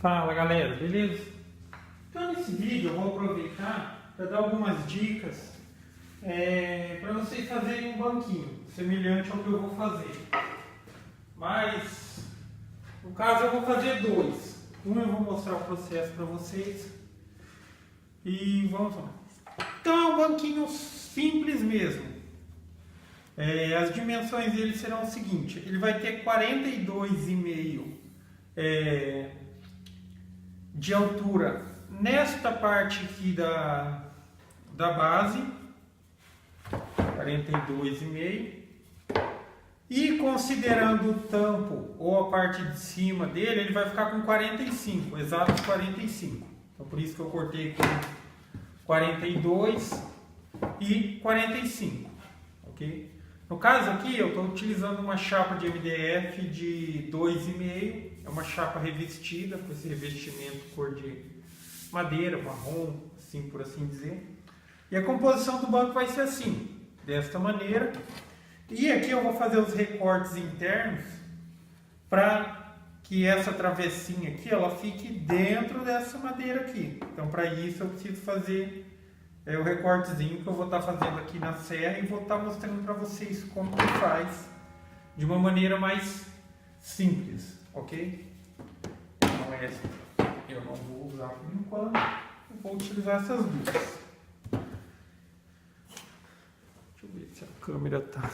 Fala galera, beleza? Então nesse vídeo eu vou aproveitar para dar algumas dicas para vocês fazerem um banquinho semelhante ao que eu vou fazer. Mas no caso eu vou fazer dois. Um eu vou mostrar o processo para vocês e vamos lá. Então é um banquinho simples mesmo. As dimensões dele serão o seguinte: ele vai ter 42,5 de altura nesta parte aqui da base, 42,5, e considerando o tampo ou a parte de cima dele, ele vai ficar com 45, exatos 45. Então por isso que eu cortei com 42 e 45, ok? No caso aqui eu estou utilizando uma chapa de MDF de 2,5, é uma chapa revestida com esse revestimento cor de madeira, marrom, assim por assim dizer. E a composição do banco vai ser assim, desta maneira. E aqui eu vou fazer os recortes internos para que essa travessinha aqui ela fique dentro dessa madeira aqui. Então para isso eu preciso fazer o recortezinho que eu vou estar fazendo aqui na serra e vou estar mostrando para vocês como que faz de uma maneira mais simples, ok? Então essa eu não vou usar por enquanto, eu vou utilizar essas duas. Deixa eu ver se a câmera tá.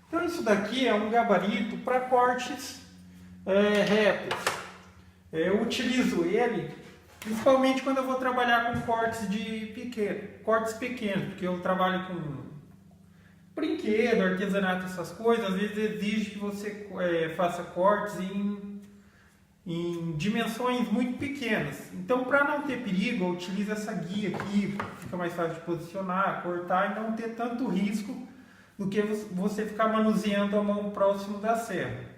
Então isso daqui é um gabarito para cortes retos. Eu utilizo ele principalmente quando eu vou trabalhar com cortes pequenos, porque eu trabalho com brinquedo, artesanato, essas coisas. Às vezes exige que você faça cortes em dimensões muito pequenas. Então, para não ter perigo, eu utilizo essa guia aqui, fica mais fácil de posicionar, cortar e não ter tanto risco do que você ficar manuseando a mão próximo da serra.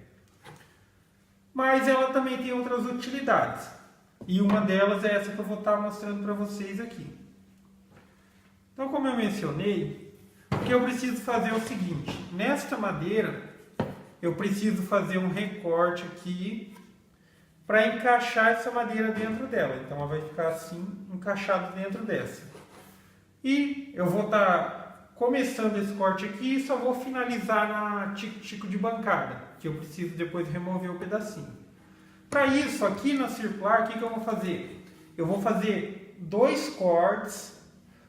Mas ela também tem outras utilidades. E uma delas é essa que eu vou estar mostrando para vocês aqui. Então, como eu mencionei, o que eu preciso fazer é o seguinte: nesta madeira, eu preciso fazer um recorte aqui para encaixar essa madeira dentro dela. Então, ela vai ficar assim, encaixada dentro dessa. E eu vou estar começando esse corte aqui e só vou finalizar na tico-tico de bancada, que eu preciso depois remover o pedacinho. Para isso, aqui na circular, o que eu vou fazer? Eu vou fazer dois cortes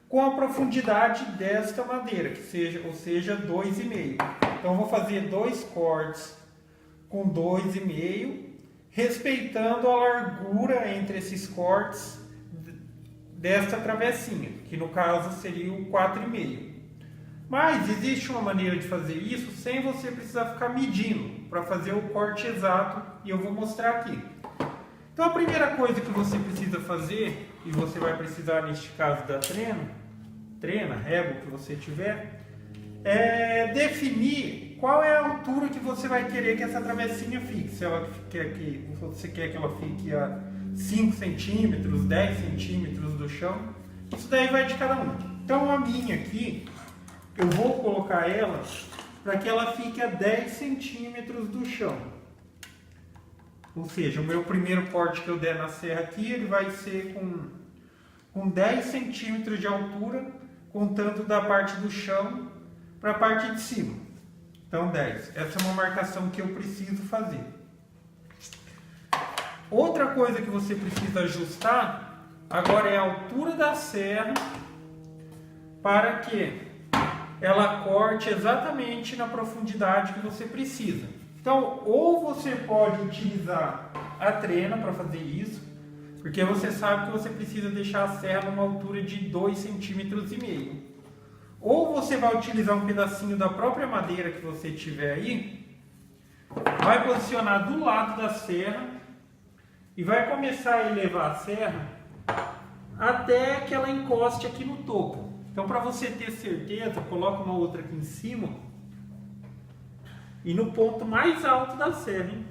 com a profundidade desta madeira, ou seja, 2,5. Então, eu vou fazer dois cortes com 2,5, respeitando a largura entre esses cortes desta travessinha, que no caso seria o 4,5. Mas existe uma maneira de fazer isso sem você precisar ficar medindo para fazer o corte exato, e eu vou mostrar aqui. Então a primeira coisa que você precisa fazer, e você vai precisar neste caso da régua que você tiver, é definir qual é a altura que você vai querer que essa travessinha fique. Se você quer que ela fique a 5 centímetros, 10 centímetros do chão, isso daí vai de cada um. Então a minha aqui, eu vou colocar ela para que ela fique a 10 centímetros do chão. Ou seja, o meu primeiro corte que eu der na serra aqui, ele vai ser com 10 centímetros de altura, contando da parte do chão para a parte de cima. Então 10. Essa é uma marcação que eu preciso fazer. Outra coisa que você precisa ajustar agora é a altura da serra para que ela corte exatamente na profundidade que você precisa. Então, ou você pode utilizar a trena para fazer isso, porque você sabe que você precisa deixar a serra numa altura de 2,5 centímetros. Ou você vai utilizar um pedacinho da própria madeira que você tiver aí, vai posicionar do lado da serra e vai começar a elevar a serra até que ela encoste aqui no topo. Então, para você ter certeza, coloca uma outra aqui em cima e no ponto mais alto da serra, hein?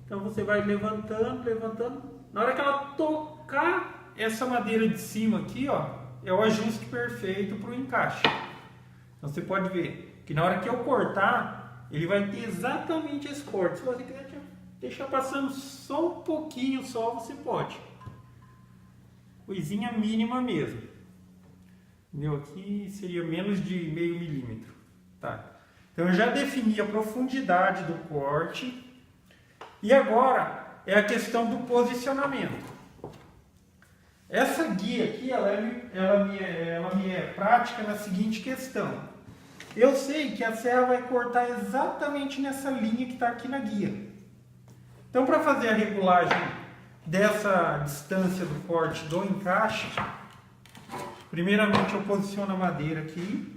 Então você vai levantando, levantando. Na hora que ela tocar essa madeira de cima aqui, ó, é o ajuste perfeito para o encaixe. Então você pode ver, Que na hora que eu cortar, ele vai ter exatamente esse corte. Se você quiser deixar passando só um pouquinho só, você pode. Coisinha mínima mesmo. Entendeu? Aqui seria menos de meio milímetro. Tá? Então eu já defini a profundidade do corte. E agora é a questão do posicionamento. Essa guia aqui, ela me é prática na seguinte questão. Eu sei que a serra vai cortar exatamente nessa linha que está aqui na guia. Então, para fazer a regulagem dessa distância do corte do encaixe, primeiramente eu posiciono a madeira aqui.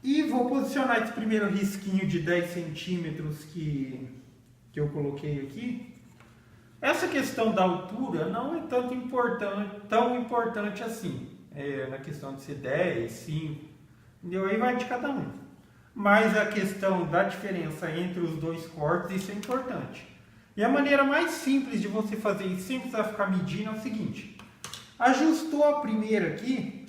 E vou posicionar esse primeiro risquinho de 10 centímetros que eu coloquei aqui. Essa questão da altura não é tão importante assim. Na questão de ser 10, 5, entendeu? Aí vai de cada um. Mas a questão da diferença entre os dois cortes, isso é importante. E a maneira mais simples de você fazer isso, sem precisar ficar medindo, é o seguinte. Ajustou a primeira aqui,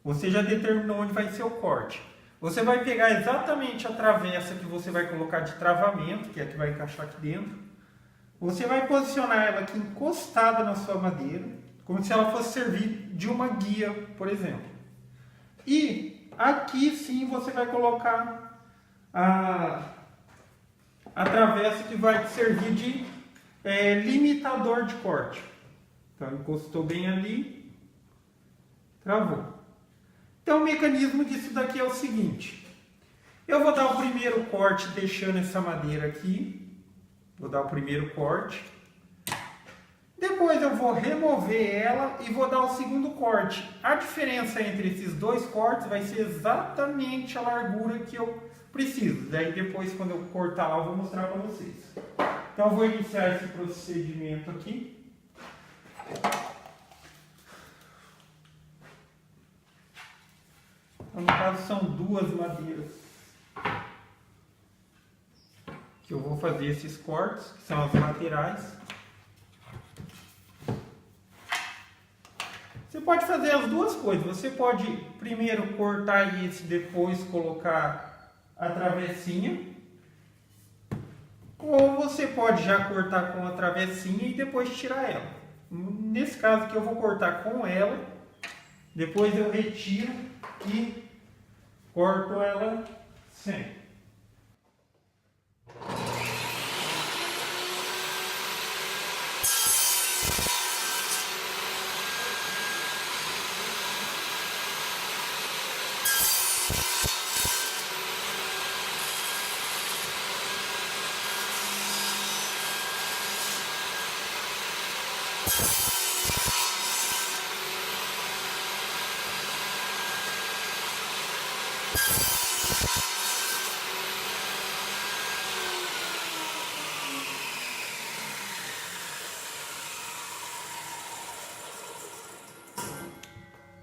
você já determinou onde vai ser o corte. Você vai pegar exatamente a travessa que você vai colocar de travamento, que é a que vai encaixar aqui dentro. Você vai posicionar ela aqui encostada na sua madeira, como se ela fosse servir de uma guia, por exemplo. E aqui sim você vai colocar a travessa que vai servir de limitador de corte. Então encostou bem ali, travou. Então o mecanismo disso daqui é o seguinte. Eu vou dar o primeiro corte deixando essa madeira aqui. Vou dar o primeiro corte. Depois eu vou remover ela e vou dar o segundo corte. A diferença entre esses dois cortes vai ser exatamente a largura que eu preciso. Daí depois, quando eu cortar lá, eu vou mostrar para vocês. Então eu vou iniciar esse procedimento aqui. Então, no caso são duas madeiras que eu vou fazer esses cortes, que são as laterais. Você pode fazer as duas coisas. Você pode primeiro cortar esse, depois colocar a travessinha. Ou você pode já cortar com a travessinha e depois tirar ela. Nesse caso aqui eu vou cortar com ela, depois eu retiro e corto ela sem.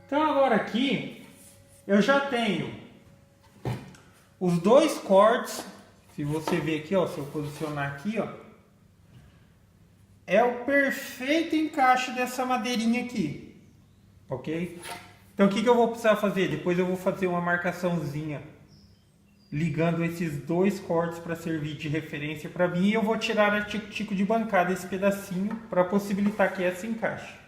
Então agora aqui eu já tenho os dois cortes. Se você ver aqui, ó, se eu posicionar aqui, ó, é o perfeito encaixe dessa madeirinha aqui, ok? Então o que eu vou precisar fazer? Depois eu vou fazer uma marcaçãozinha ligando esses dois cortes para servir de referência para mim, e eu vou tirar a tico-tico de bancada esse pedacinho para possibilitar que essa encaixe.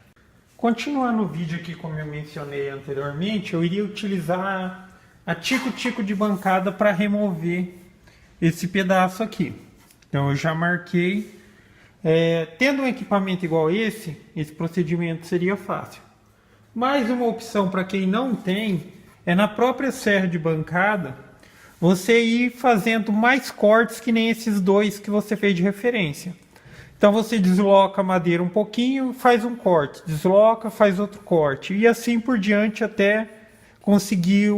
Continuando o vídeo aqui, como eu mencionei anteriormente, eu iria utilizar a tico-tico de bancada para remover esse pedaço aqui. Então eu já marquei. Tendo um equipamento igual esse procedimento seria fácil. Mais uma opção para quem não tem é na própria serra de bancada você ir fazendo mais cortes que nem esses dois que você fez de referência. Então você desloca a madeira um pouquinho, faz um corte, desloca, faz outro corte e assim por diante até conseguir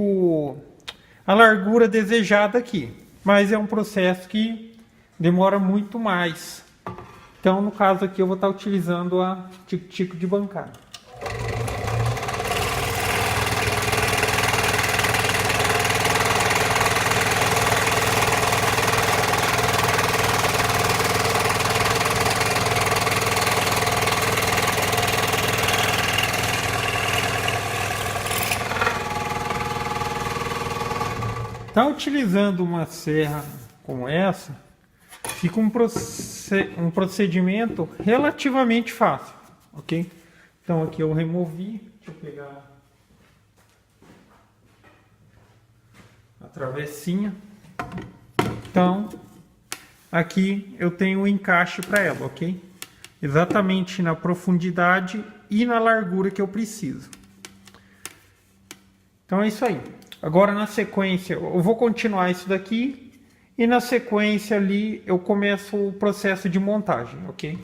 a largura desejada aqui. Mas é um processo que demora muito mais. Então no caso aqui eu vou estar utilizando a tico-tico de bancada. Tá utilizando uma serra como essa, fica um procedimento relativamente fácil, ok? Então aqui eu removi, deixa eu pegar a travessinha. Então aqui eu tenho um encaixe para ela, ok? Exatamente na profundidade e na largura que eu preciso. Então é isso aí. Agora na sequência eu vou continuar isso daqui e na sequência ali eu começo o processo de montagem, ok?